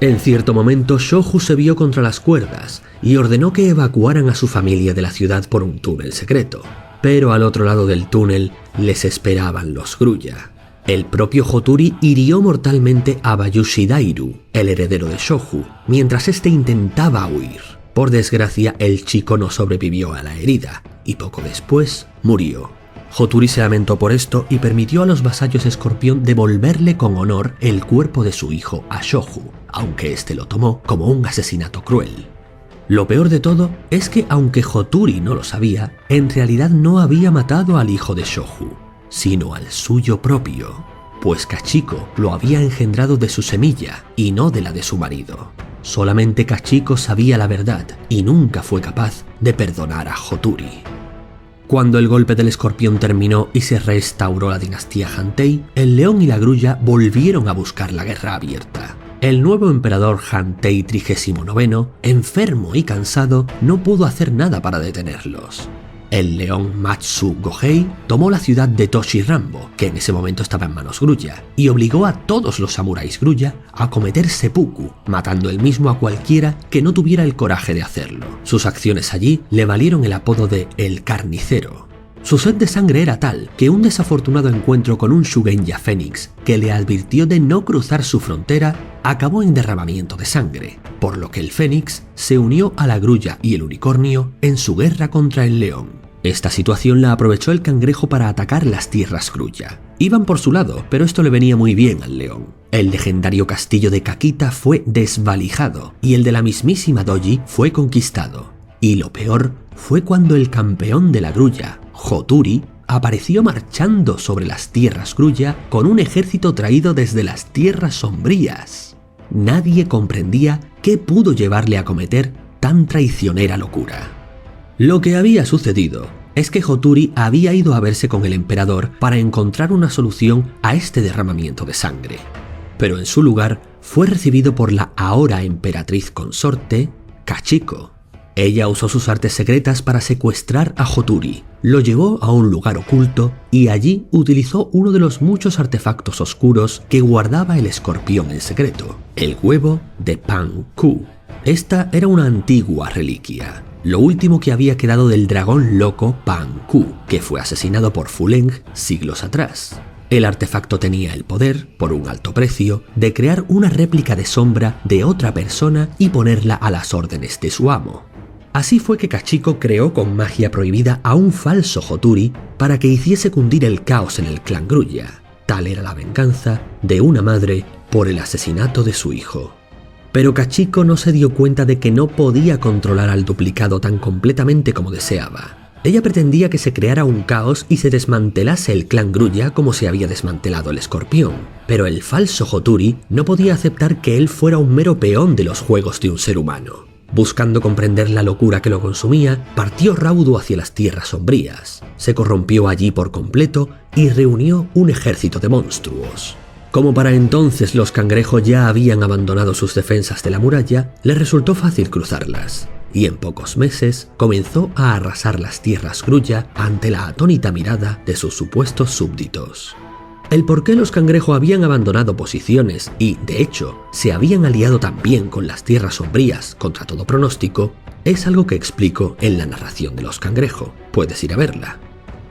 En cierto momento, Shoju se vio contra las cuerdas y ordenó que evacuaran a su familia de la ciudad por un túnel secreto. Pero al otro lado del túnel les esperaban los Grulla. El propio Hoturi hirió mortalmente a Bayushi Dairu, el heredero de Shoju, mientras este intentaba huir. Por desgracia, el chico no sobrevivió a la herida y poco después murió. Hoturi se lamentó por esto y permitió a los vasallos Escorpión devolverle con honor el cuerpo de su hijo a Shoju, aunque este lo tomó como un asesinato cruel. Lo peor de todo es que, aunque Hoturi no lo sabía, en realidad no había matado al hijo de Shoju, sino al suyo propio, pues Kachiko lo había engendrado de su semilla y no de la de su marido. Solamente Kachiko sabía la verdad y nunca fue capaz de perdonar a Hoturi. Cuando el golpe del escorpión terminó y se restauró la dinastía Hantei, el león y la grulla volvieron a buscar la guerra abierta. El nuevo emperador Hantei 39, enfermo y cansado, no pudo hacer nada para detenerlos. El león Matsu Gohei tomó la ciudad de Toshirambo, que en ese momento estaba en manos Grulla, y obligó a todos los samuráis Grulla a cometer seppuku, matando él mismo a cualquiera que no tuviera el coraje de hacerlo. Sus acciones allí le valieron el apodo de El Carnicero. Su sed de sangre era tal que un desafortunado encuentro con un Shugenya Fénix que le advirtió de no cruzar su frontera acabó en derramamiento de sangre, por lo que el Fénix se unió a la Grulla y el unicornio en su guerra contra el león. Esta situación la aprovechó el cangrejo para atacar las tierras Grulla. Iban por su lado, pero esto le venía muy bien al león. El legendario castillo de Kakita fue desvalijado y el de la mismísima Doji fue conquistado. Y lo peor fue cuando el campeón de la Grulla, Hoturi, apareció marchando sobre las tierras Grulla con un ejército traído desde las tierras sombrías. Nadie comprendía qué pudo llevarle a cometer tan traicionera locura. Lo que había sucedido es que Hoturi había ido a verse con el emperador para encontrar una solución a este derramamiento de sangre, pero en su lugar fue recibido por la ahora emperatriz consorte, Kachiko. Ella usó sus artes secretas para secuestrar a Hoturi, lo llevó a un lugar oculto y allí utilizó uno de los muchos artefactos oscuros que guardaba el escorpión en secreto, el huevo de Pan Ku. Esta era una antigua reliquia, lo último que había quedado del dragón loco Pan Ku, que fue asesinado por Fuleng siglos atrás. El artefacto tenía el poder, por un alto precio, de crear una réplica de sombra de otra persona y ponerla a las órdenes de su amo. Así fue que Kachiko creó con magia prohibida a un falso Hoturi para que hiciese cundir el caos en el clan Grulla. Tal era la venganza de una madre por el asesinato de su hijo. Pero Kachiko no se dio cuenta de que no podía controlar al duplicado tan completamente como deseaba. Ella pretendía que se creara un caos y se desmantelase el clan Grulla como se había desmantelado el escorpión, pero el falso Hoturi no podía aceptar que él fuera un mero peón de los juegos de un ser humano. Buscando comprender la locura que lo consumía, partió raudo hacia las tierras sombrías, se corrompió allí por completo y reunió un ejército de monstruos. Como para entonces los cangrejos ya habían abandonado sus defensas de la muralla, les resultó fácil cruzarlas, y en pocos meses comenzó a arrasar las tierras Grulla ante la atónita mirada de sus supuestos súbditos. El por qué los cangrejos habían abandonado posiciones y, de hecho, se habían aliado también con las tierras sombrías contra todo pronóstico, es algo que explico en la narración de los cangrejos. Puedes ir a verla.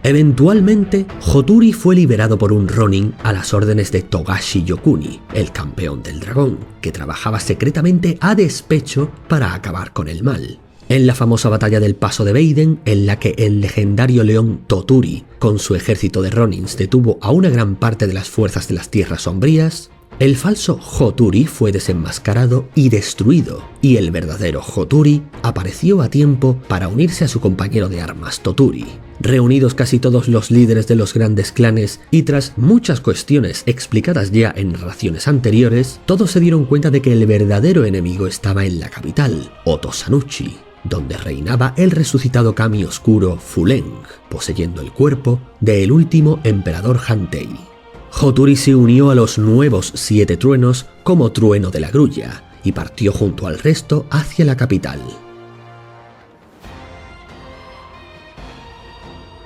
Eventualmente, Hoturi fue liberado por un Ronin a las órdenes de Togashi Yokuni, el campeón del dragón, que trabajaba secretamente a despecho para acabar con el mal. En la famosa batalla del Paso de Beiden, en la que el legendario león Toturi, con su ejército de Ronins, detuvo a una gran parte de las fuerzas de las tierras sombrías, el falso Hoturi fue desenmascarado y destruido, y el verdadero Hoturi apareció a tiempo para unirse a su compañero de armas Toturi. Reunidos casi todos los líderes de los grandes clanes y tras muchas cuestiones explicadas ya en narraciones anteriores, todos se dieron cuenta de que el verdadero enemigo estaba en la capital, Otosanuchi, donde reinaba el resucitado kami oscuro Fuleng, poseyendo el cuerpo del último emperador Hantei. Hoturi se unió a los nuevos 7 truenos como trueno de la grulla y partió junto al resto hacia la capital.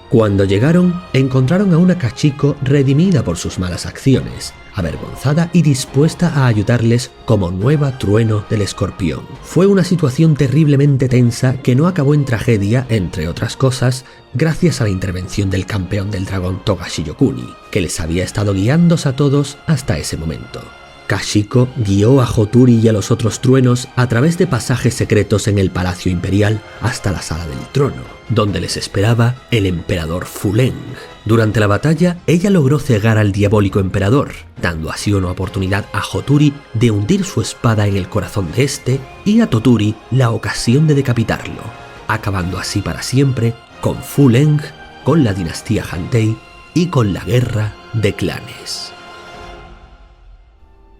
Cuando llegaron, encontraron a una Kachiko redimida por sus malas acciones, avergonzada y dispuesta a ayudarles como nueva trueno del escorpión. Fue una situación terriblemente tensa que no acabó en tragedia, entre otras cosas, gracias a la intervención del campeón del dragón Togashi Yokuni, que les había estado guiándose a todos hasta ese momento. Kachiko guió a Hoturi y a los otros truenos a través de pasajes secretos en el Palacio Imperial hasta la Sala del Trono, donde les esperaba el emperador Fuleng. Durante la batalla, ella logró cegar al diabólico emperador, dando así una oportunidad a Hoturi de hundir su espada en el corazón de este y a Toturi la ocasión de decapitarlo, acabando así para siempre con Fuleng, con la dinastía Hantei y con la guerra de clanes.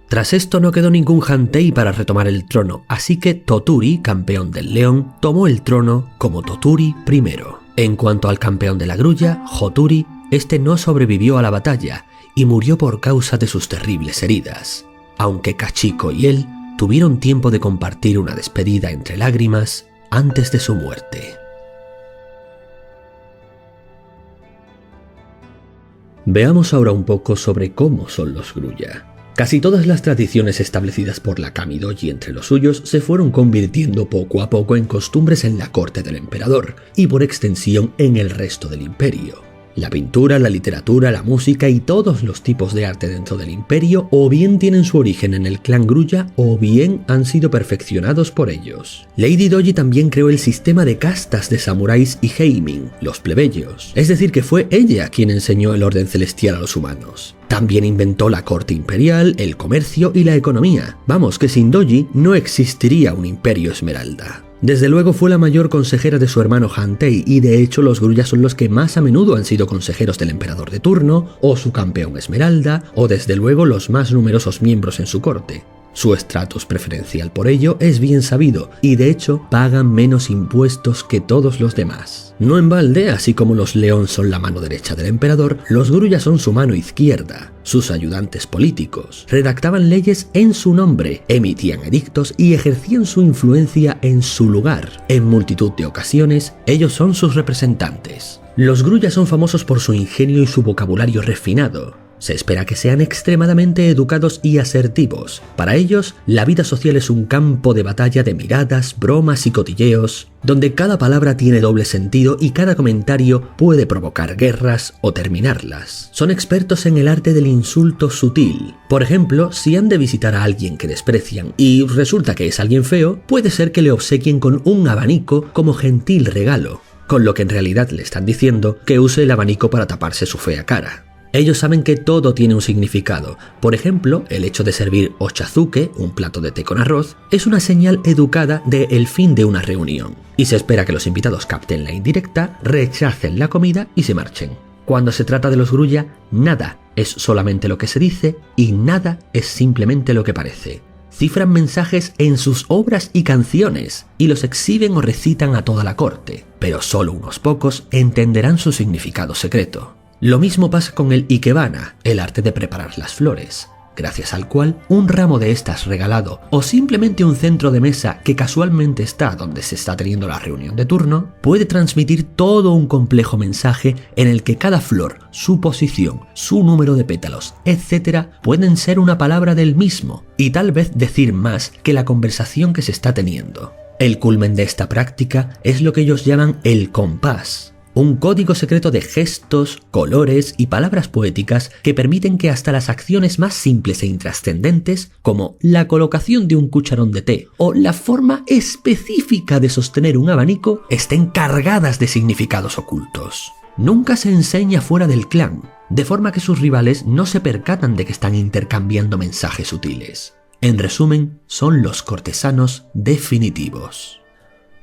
Tras esto no quedó ningún Hantei para retomar el trono, así que Toturi, campeón del león, tomó el trono como Toturi I. En cuanto al campeón de la grulla, Hoturi, este no sobrevivió a la batalla y murió por causa de sus terribles heridas, aunque Kachiko y él tuvieron tiempo de compartir una despedida entre lágrimas antes de su muerte. Veamos ahora un poco sobre cómo son los grulla. Casi todas las tradiciones establecidas por la Kamidoji entre los suyos se fueron convirtiendo poco a poco en costumbres en la corte del emperador y por extensión en el resto del imperio. La pintura, la literatura, la música y todos los tipos de arte dentro del imperio o bien tienen su origen en el clan grulla o bien han sido perfeccionados por ellos. Lady Doji también creó el sistema de castas de samuráis y heimin, los plebeyos, es decir que fue ella quien enseñó el orden celestial a los humanos. También inventó la corte imperial, el comercio y la economía. Vamos, que sin Doji no existiría un imperio esmeralda. Desde luego fue la mayor consejera de su hermano Hantei y de hecho los grulla son los que más a menudo han sido consejeros del emperador de turno, o su campeón esmeralda, o desde luego los más numerosos miembros en su corte. Su estatus preferencial por ello es bien sabido y de hecho pagan menos impuestos que todos los demás. No en balde, así como los león son la mano derecha del emperador, los grulla son su mano izquierda, sus ayudantes políticos. Redactaban leyes en su nombre, emitían edictos y ejercían su influencia en su lugar. En multitud de ocasiones, ellos son sus representantes. Los grulla son famosos por su ingenio y su vocabulario refinado. Se espera que sean extremadamente educados y asertivos. Para ellos, la vida social es un campo de batalla de miradas, bromas y cotilleos, donde cada palabra tiene doble sentido y cada comentario puede provocar guerras o terminarlas. Son expertos en el arte del insulto sutil. Por ejemplo, si han de visitar a alguien que desprecian y resulta que es alguien feo, puede ser que le obsequien con un abanico como gentil regalo, con lo que en realidad le están diciendo que use el abanico para taparse su fea cara. Ellos saben que todo tiene un significado. Por ejemplo, el hecho de servir ochazuke, un plato de té con arroz, es una señal educada de el fin de una reunión. Y se espera que los invitados capten la indirecta, rechacen la comida y se marchen. Cuando se trata de los grulla, nada es solamente lo que se dice y nada es simplemente lo que parece. Cifran mensajes en sus obras y canciones y los exhiben o recitan a toda la corte, pero solo unos pocos entenderán su significado secreto. Lo mismo pasa con el ikebana, el arte de preparar las flores, gracias al cual un ramo de estas regalado o simplemente un centro de mesa que casualmente está donde se está teniendo la reunión de turno, puede transmitir todo un complejo mensaje en el que cada flor, su posición, su número de pétalos, etc. pueden ser una palabra del mismo y tal vez decir más que la conversación que se está teniendo. El culmen de esta práctica es lo que ellos llaman el compás. Un código secreto de gestos, colores y palabras poéticas que permiten que hasta las acciones más simples e intrascendentes, como la colocación de un cucharón de té o la forma específica de sostener un abanico, estén cargadas de significados ocultos. Nunca se enseña fuera del clan, de forma que sus rivales no se percatan de que están intercambiando mensajes sutiles. En resumen, son los cortesanos definitivos.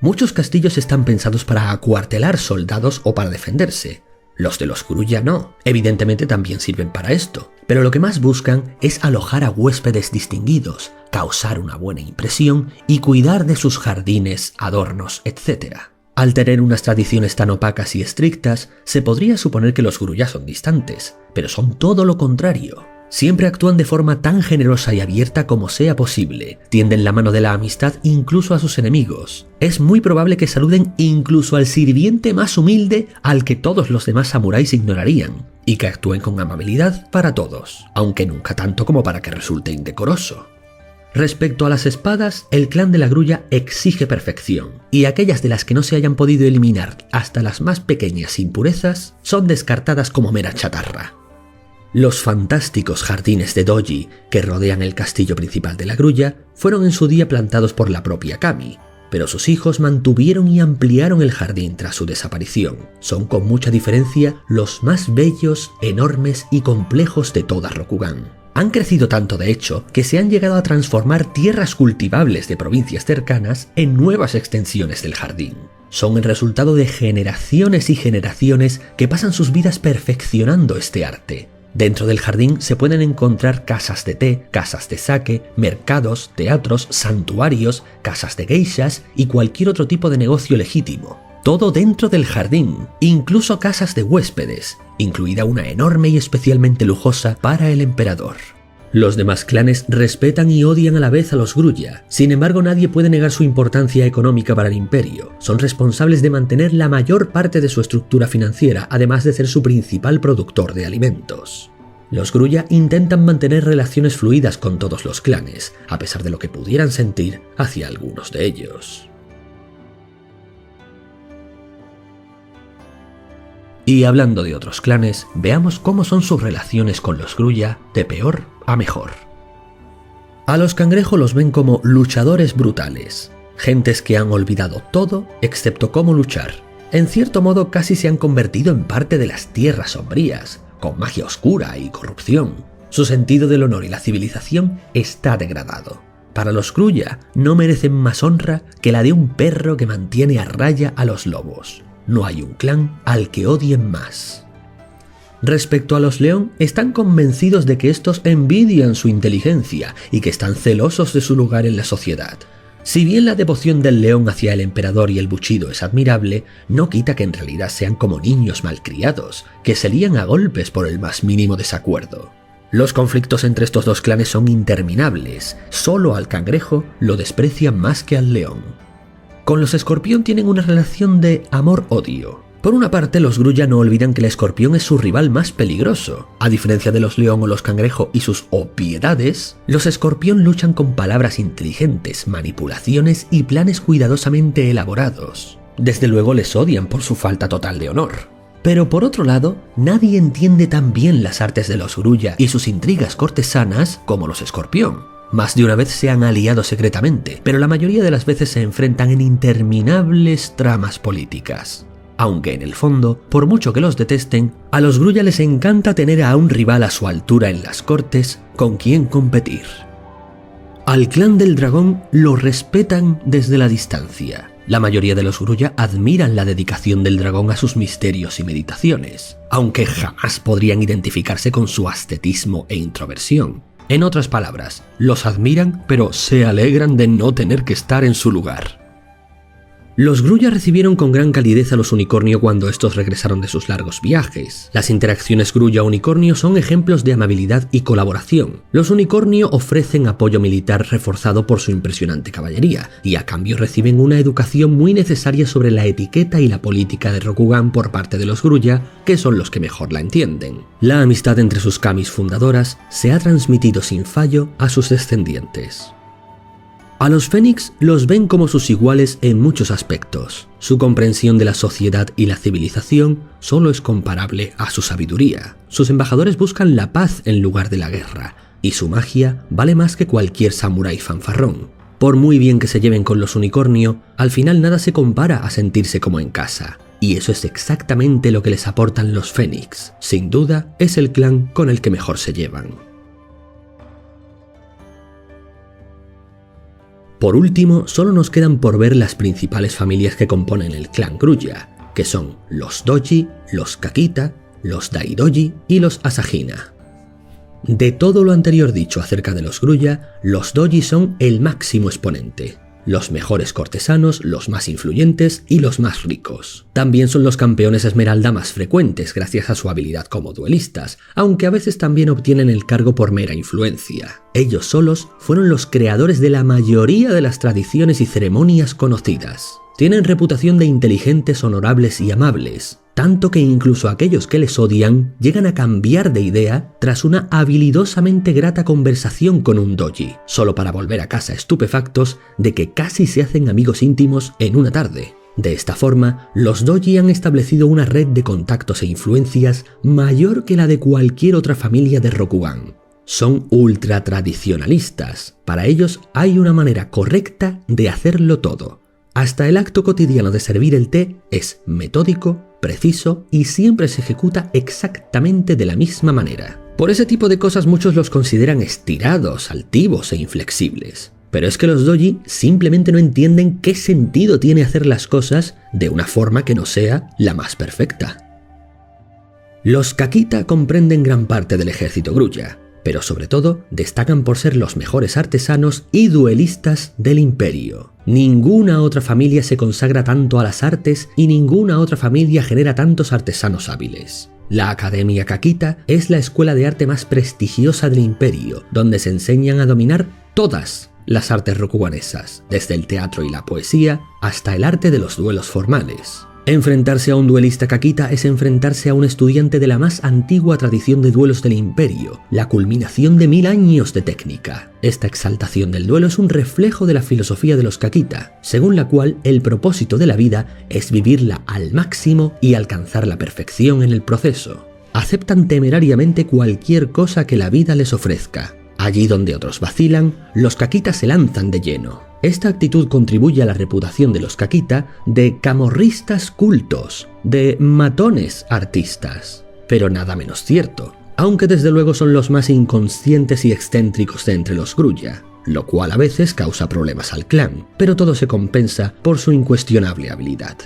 Muchos castillos están pensados para acuartelar soldados o para defenderse. Los de los Grulla no, evidentemente también sirven para esto, pero lo que más buscan es alojar a huéspedes distinguidos, causar una buena impresión y cuidar de sus jardines, adornos, etc. Al tener unas tradiciones tan opacas y estrictas, se podría suponer que los Grulla son distantes, pero son todo lo contrario. Siempre actúan de forma tan generosa y abierta como sea posible, tienden la mano de la amistad incluso a sus enemigos. Es muy probable que saluden incluso al sirviente más humilde al que todos los demás samuráis ignorarían, y que actúen con amabilidad para todos, aunque nunca tanto como para que resulte indecoroso. Respecto a las espadas, el clan de la Grulla exige perfección, y aquellas de las que no se hayan podido eliminar hasta las más pequeñas impurezas son descartadas como mera chatarra. Los fantásticos jardines de Doji que rodean el castillo principal de la Grulla fueron en su día plantados por la propia Kami, pero sus hijos mantuvieron y ampliaron el jardín tras su desaparición. Son con mucha diferencia los más bellos, enormes y complejos de toda Rokugan. Han crecido tanto de hecho que se han llegado a transformar tierras cultivables de provincias cercanas en nuevas extensiones del jardín. Son el resultado de generaciones y generaciones que pasan sus vidas perfeccionando este arte. Dentro del jardín se pueden encontrar casas de té, casas de sake, mercados, teatros, santuarios, casas de geishas y cualquier otro tipo de negocio legítimo. Todo dentro del jardín, incluso casas de huéspedes, incluida una enorme y especialmente lujosa para el emperador. Los demás clanes respetan y odian a la vez a los Grulla, sin embargo nadie puede negar su importancia económica para el imperio. Son responsables de mantener la mayor parte de su estructura financiera, además de ser su principal productor de alimentos. Los Grulla intentan mantener relaciones fluidas con todos los clanes, a pesar de lo que pudieran sentir hacia algunos de ellos. Y hablando de otros clanes, veamos cómo son sus relaciones con los Grulla de peor a mejor. A los Cangrejo los ven como luchadores brutales, gentes que han olvidado todo excepto cómo luchar. En cierto modo casi se han convertido en parte de las tierras sombrías, con magia oscura y corrupción. Su sentido del honor y la civilización está degradado. Para los Grulla no merecen más honra que la de un perro que mantiene a raya a los lobos. No hay un clan al que odien más. Respecto a los León, están convencidos de que estos envidian su inteligencia y que están celosos de su lugar en la sociedad. Si bien la devoción del león hacia el emperador y el Bushido es admirable, no quita que en realidad sean como niños malcriados, que se lían a golpes por el más mínimo desacuerdo. Los conflictos entre estos dos clanes son interminables, solo al Cangrejo lo desprecian más que al león. Con los Escorpión tienen una relación de amor-odio. Por una parte, los Grulla no olvidan que el Escorpión es su rival más peligroso. A diferencia de los León o los Cangrejo y sus obviedades, los Escorpión luchan con palabras inteligentes, manipulaciones y planes cuidadosamente elaborados. Desde luego les odian por su falta total de honor. Pero por otro lado, nadie entiende tan bien las artes de los Grulla y sus intrigas cortesanas como los Escorpión. Más de una vez se han aliado secretamente, pero la mayoría de las veces se enfrentan en interminables tramas políticas. Aunque en el fondo, por mucho que los detesten, a los Grulla les encanta tener a un rival a su altura en las cortes con quien competir. Al clan del dragón lo respetan desde la distancia. La mayoría de los Grulla admiran la dedicación del dragón a sus misterios y meditaciones, aunque jamás podrían identificarse con su ascetismo e introversión. En otras palabras, los admiran pero se alegran de no tener que estar en su lugar. Los Grulla recibieron con gran calidez a los Unicornio cuando estos regresaron de sus largos viajes. Las interacciones Grulla-Unicornio son ejemplos de amabilidad y colaboración. Los Unicornio ofrecen apoyo militar reforzado por su impresionante caballería, y a cambio reciben una educación muy necesaria sobre la etiqueta y la política de Rokugan por parte de los Grulla, que son los que mejor la entienden. La amistad entre sus kamis fundadoras se ha transmitido sin fallo a sus descendientes. A los Fénix los ven como sus iguales en muchos aspectos. Su comprensión de la sociedad y la civilización solo es comparable a su sabiduría. Sus embajadores buscan la paz en lugar de la guerra, y su magia vale más que cualquier samurái fanfarrón. Por muy bien que se lleven con los Unicornio, al final nada se compara a sentirse como en casa. Y eso es exactamente lo que les aportan los Fénix. Sin duda, es el clan con el que mejor se llevan. Por último, solo nos quedan por ver las principales familias que componen el clan Grulla, que son los Doji, los Kakita, los Daidoji y los Asahina. De todo lo anterior dicho acerca de los Grulla, los Doji son el máximo exponente, los mejores cortesanos, los más influyentes y los más ricos. También son los campeones esmeralda más frecuentes gracias a su habilidad como duelistas, aunque a veces también obtienen el cargo por mera influencia. Ellos solos fueron los creadores de la mayoría de las tradiciones y ceremonias conocidas. Tienen reputación de inteligentes, honorables y amables, tanto que incluso aquellos que les odian llegan a cambiar de idea tras una habilidosamente grata conversación con un doji, solo para volver a casa estupefactos de que casi se hacen amigos íntimos en una tarde. De esta forma, los doji han establecido una red de contactos e influencias mayor que la de cualquier otra familia de Rokugan. Son ultra tradicionalistas. Para ellos hay una manera correcta de hacerlo todo. Hasta el acto cotidiano de servir el té es metódico, preciso y siempre se ejecuta exactamente de la misma manera. Por ese tipo de cosas muchos los consideran estirados, altivos e inflexibles. Pero es que los doji simplemente no entienden qué sentido tiene hacer las cosas de una forma que no sea la más perfecta. Los Kakita comprenden gran parte del ejército Grulla, pero sobre todo destacan por ser los mejores artesanos y duelistas del imperio. Ninguna otra familia se consagra tanto a las artes y ninguna otra familia genera tantos artesanos hábiles. La Academia Kakita es la escuela de arte más prestigiosa del imperio, donde se enseñan a dominar todas las artes rokuganesas, desde el teatro y la poesía hasta el arte de los duelos formales. Enfrentarse a un duelista Kakita es enfrentarse a un estudiante de la más antigua tradición de duelos del imperio, la culminación de 1000 años de técnica. Esta exaltación del duelo es un reflejo de la filosofía de los Kakita, según la cual el propósito de la vida es vivirla al máximo y alcanzar la perfección en el proceso. Aceptan temerariamente cualquier cosa que la vida les ofrezca. Allí donde otros vacilan, los Kakita se lanzan de lleno. Esta actitud contribuye a la reputación de los Kakita de camorristas cultos, de matones artistas. Pero nada menos cierto, aunque desde luego son los más inconscientes y excéntricos de entre los Grulla, lo cual a veces causa problemas al clan, pero todo se compensa por su incuestionable habilidad.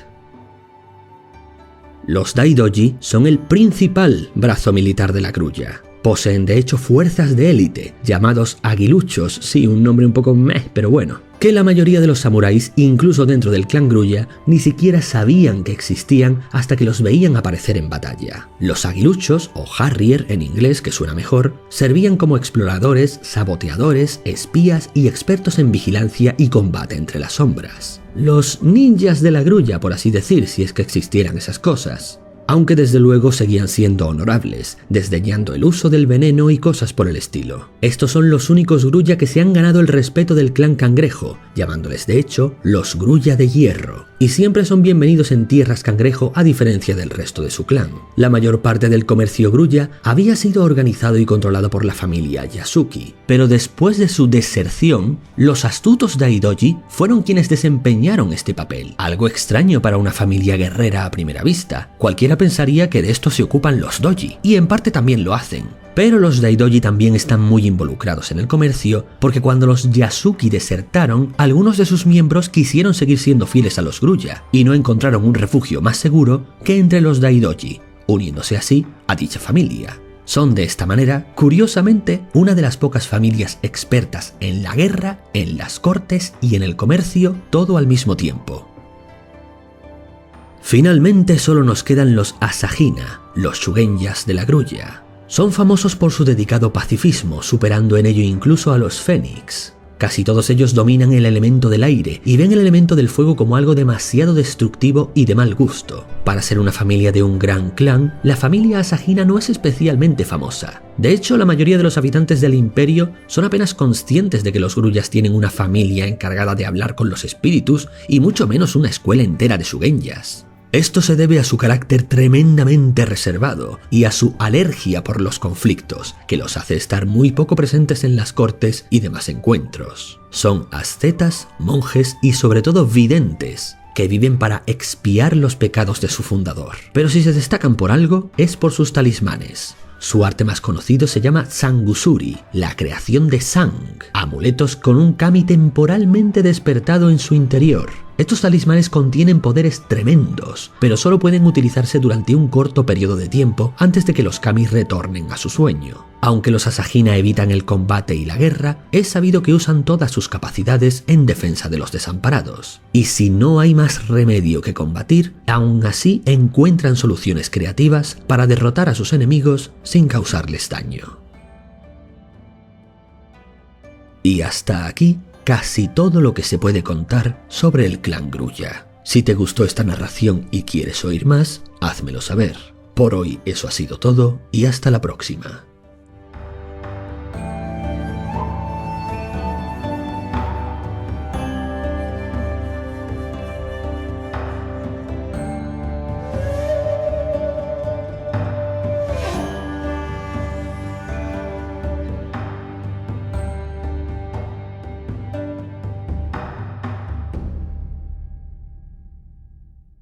Los Daidoji son el principal brazo militar de la Grulla. Poseen de hecho fuerzas de élite, llamados aguiluchos, sí, un nombre un poco pero bueno, que la mayoría de los samuráis, incluso dentro del clan Grulla, ni siquiera sabían que existían hasta que los veían aparecer en batalla. Los aguiluchos, o harrier en inglés que suena mejor, servían como exploradores, saboteadores, espías y expertos en vigilancia y combate entre las sombras. Los ninjas de la Grulla, por así decir, si es que existieran esas cosas. Aunque desde luego seguían siendo honorables, desdeñando el uso del veneno y cosas por el estilo. Estos son los únicos Grulla que se han ganado el respeto del clan Cangrejo, llamándoles de hecho los Grulla de Hierro, y siempre son bienvenidos en tierras Cangrejo a diferencia del resto de su clan. La mayor parte del comercio Grulla había sido organizado y controlado por la familia Yasuki, pero después de su deserción, los astutos Daidoji fueron quienes desempeñaron este papel, algo extraño para una familia guerrera a primera vista. Cualquiera pensaría que de esto se ocupan los doji, y en parte también lo hacen. Pero los Daidoji también están muy involucrados en el comercio, porque cuando los Yasuki desertaron, algunos de sus miembros quisieron seguir siendo fieles a los Grulla, y no encontraron un refugio más seguro que entre los Daidoji, uniéndose así a dicha familia. Son de esta manera, curiosamente, una de las pocas familias expertas en la guerra, en las cortes y en el comercio, todo al mismo tiempo. Finalmente solo nos quedan los Asahina, los Shugenjas de la Grulla. Son famosos por su dedicado pacifismo, superando en ello incluso a los Fénix. Casi todos ellos dominan el elemento del aire y ven el elemento del fuego como algo demasiado destructivo y de mal gusto. Para ser una familia de un gran clan, la familia Asahina no es especialmente famosa. De hecho, la mayoría de los habitantes del imperio son apenas conscientes de que los Grullas tienen una familia encargada de hablar con los espíritus y mucho menos una escuela entera de Shugenjas. Esto se debe a su carácter tremendamente reservado y a su alergia por los conflictos, que los hace estar muy poco presentes en las cortes y demás encuentros. Son ascetas, monjes y sobre todo videntes, que viven para expiar los pecados de su fundador. Pero si se destacan por algo, es por sus talismanes. Su arte más conocido se llama Sangusuri, la creación de Sang, amuletos con un kami temporalmente despertado en su interior. Estos talismanes contienen poderes tremendos, pero solo pueden utilizarse durante un corto periodo de tiempo antes de que los kami retornen a su sueño. Aunque los Asahina evitan el combate y la guerra, es sabido que usan todas sus capacidades en defensa de los desamparados. Y si no hay más remedio que combatir, aún así encuentran soluciones creativas para derrotar a sus enemigos sin causarles daño. Y hasta aquí casi todo lo que se puede contar sobre el clan Grulla. Si te gustó esta narración y quieres oír más, házmelo saber. Por hoy eso ha sido todo y hasta la próxima.